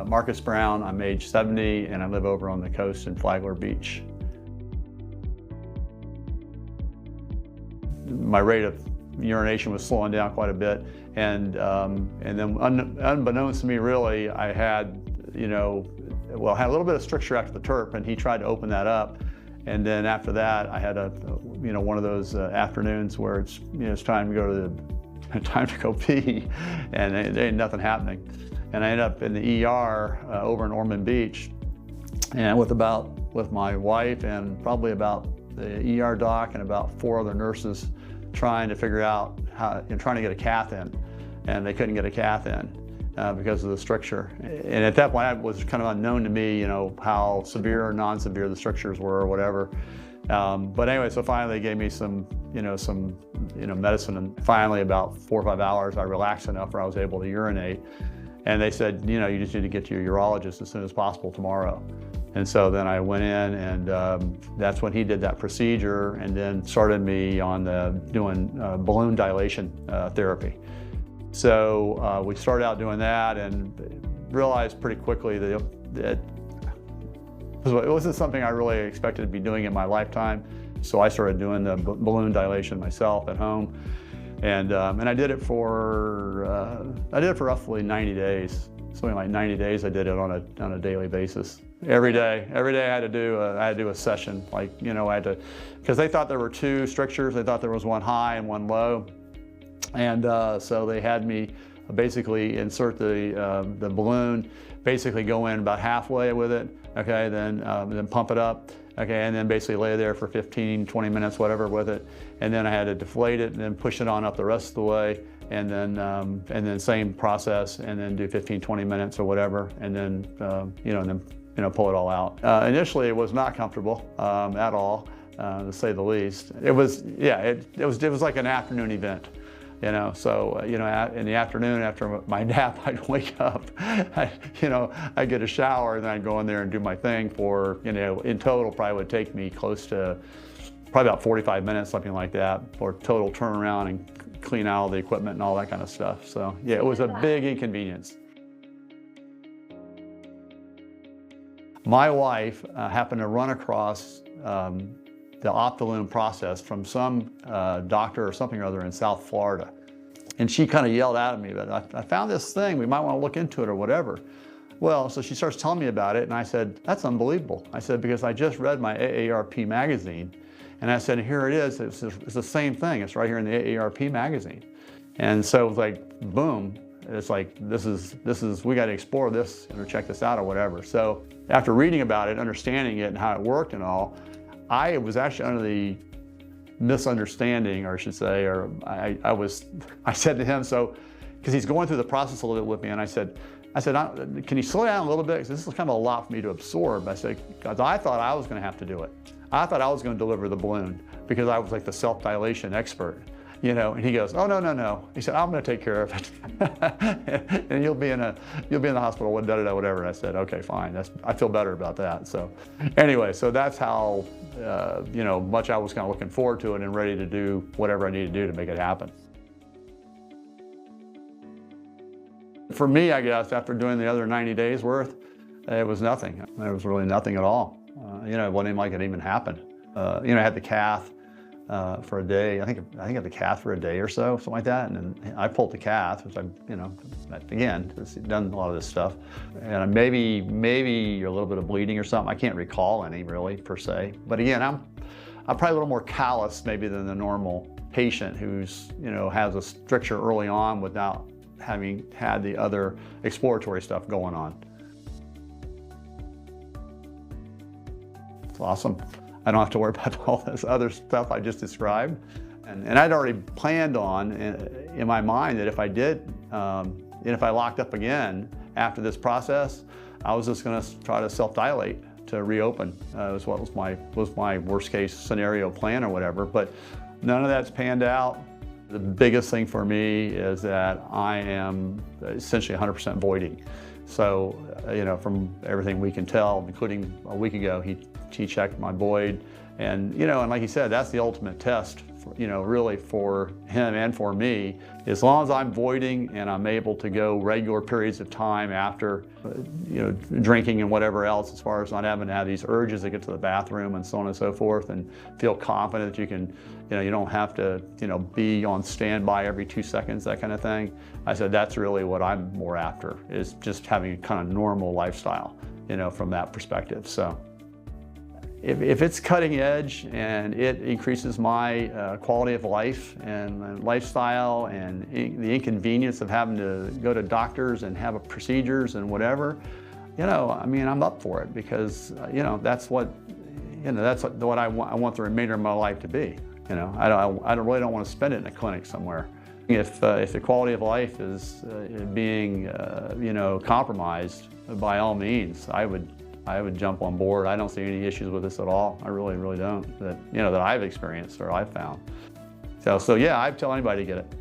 Marcus Brown. I'm age 70 and I live over on the coast in Flagler Beach. My rate of urination was slowing down quite a bit, and then unbeknownst to me, really, I had, had a little bit of stricture after the TURP, and he tried to open that up, and then after that, I had one of those afternoons where it's time to go pee, and there ain't nothing happening, and I ended up in the ER over in Ormond Beach, and with my wife and probably about the ER doc and about 4 other nurses trying to figure out trying to get a cath in, and they couldn't get a cath in because of the stricture. And at that point, it was kind of unknown to me, how severe or non-severe the strictures were or whatever. But anyway, so finally they gave me some medicine, and finally about 4 or 5 hours, I relaxed enough where I was able to urinate. And they said, you just need to get to your urologist as soon as possible tomorrow. And so then I went in, and that's when he did that procedure, and then started me on doing balloon dilation therapy. So we started out doing that, and realized pretty quickly that it wasn't something I really expected to be doing in my lifetime. So I started doing the balloon dilation myself at home, and I did it for roughly 90 days. Something like 90 days. I did it on a daily basis. Every day I had to do a session. I had to, because they thought there were 2 strictures. They thought there was one high and one low, and so they had me basically insert the balloon, basically go in about halfway with it. Okay, then pump it up. Okay, and then basically lay there for 15, 20 minutes, whatever, with it, and then I had to deflate it and then push it on up the rest of the way. And then same process, and then do 15, 20 minutes or whatever, and then pull it all out. Initially, it was not comfortable at all, to say the least. It was like an afternoon event, So in the afternoon after my nap, I'd wake up, I'd get a shower, and then I'd go in there and do my thing for in total probably would take me close to probably about 45 minutes, something like that, for total turnaround and clean out all the equipment and all that kind of stuff. So yeah, it was a big inconvenience. My wife happened to run across the Optilume process from some doctor or something or other in South Florida. And she kind of yelled out at me, but I found this thing, we might want to look into it or whatever. Well, so she starts telling me about it, and I said, that's unbelievable. I said, because I just read my AARP magazine, and I said, here it is, it's the same thing. It's right here in the AARP magazine. And so it was like, boom, it's like, this is, we got to explore this or check this out or whatever. So after reading about it, understanding it and how it worked and all, I was actually under the misunderstanding, or I should say, or I said to him, so, because he's going through the process a little bit with me, and I said, can you slow down a little bit? Because this is kind of a lot for me to absorb. I said, because I thought I was going to have to do it. I thought I was going to deliver the balloon because I was like the self-dilation expert, and he goes, oh, no. He said, I'm going to take care of it. And you'll be in the hospital, whatever. And I said, okay, fine. I feel better about that. So anyway, so that's how, much I was kind of looking forward to it and ready to do whatever I need to do to make it happen. For me, I guess, after doing the other 90 days worth, it was nothing. There was really nothing at all. It wasn't even like it even happened. I had the cath for a day. I think I had the cath for a day or so, something like that. And then I pulled the cath, which again, done a lot of this stuff. And maybe a little bit of bleeding or something. I can't recall any really per se. But again, I'm probably a little more callous maybe than the normal patient who's has a stricture early on without having had the other exploratory stuff going on. It's awesome. I don't have to worry about all this other stuff I just described. And I'd already planned on in my mind that if I did, and if I locked up again after this process, I was just going to try to self-dilate to reopen. Was what was my worst case scenario plan or whatever. But none of that's panned out. The biggest thing for me is that I am essentially 100% voiding. So, from everything we can tell, including a week ago, he checked my void, and and like he said, that's the ultimate test really for him and for me. As long as I'm voiding and I'm able to go regular periods of time after, drinking and whatever else, as far as not having to have these urges to get to the bathroom and so on and so forth, and feel confident that you can, you don't have to, be on standby every 2 seconds, that kind of thing. I said that's really what I'm more after, is just having a kind of normal lifestyle, from that perspective. So if it's cutting edge and it increases my quality of life and lifestyle and the inconvenience of having to go to doctors and have procedures and whatever, I'm up for it, because that's what I want the remainder of my life to be. I really don't want to spend it in a clinic somewhere. If the quality of life is being compromised, by all means, I would jump on board. I don't see any issues with this at all. I really don't, that I've experienced or I've found. So yeah, I'd tell anybody to get it.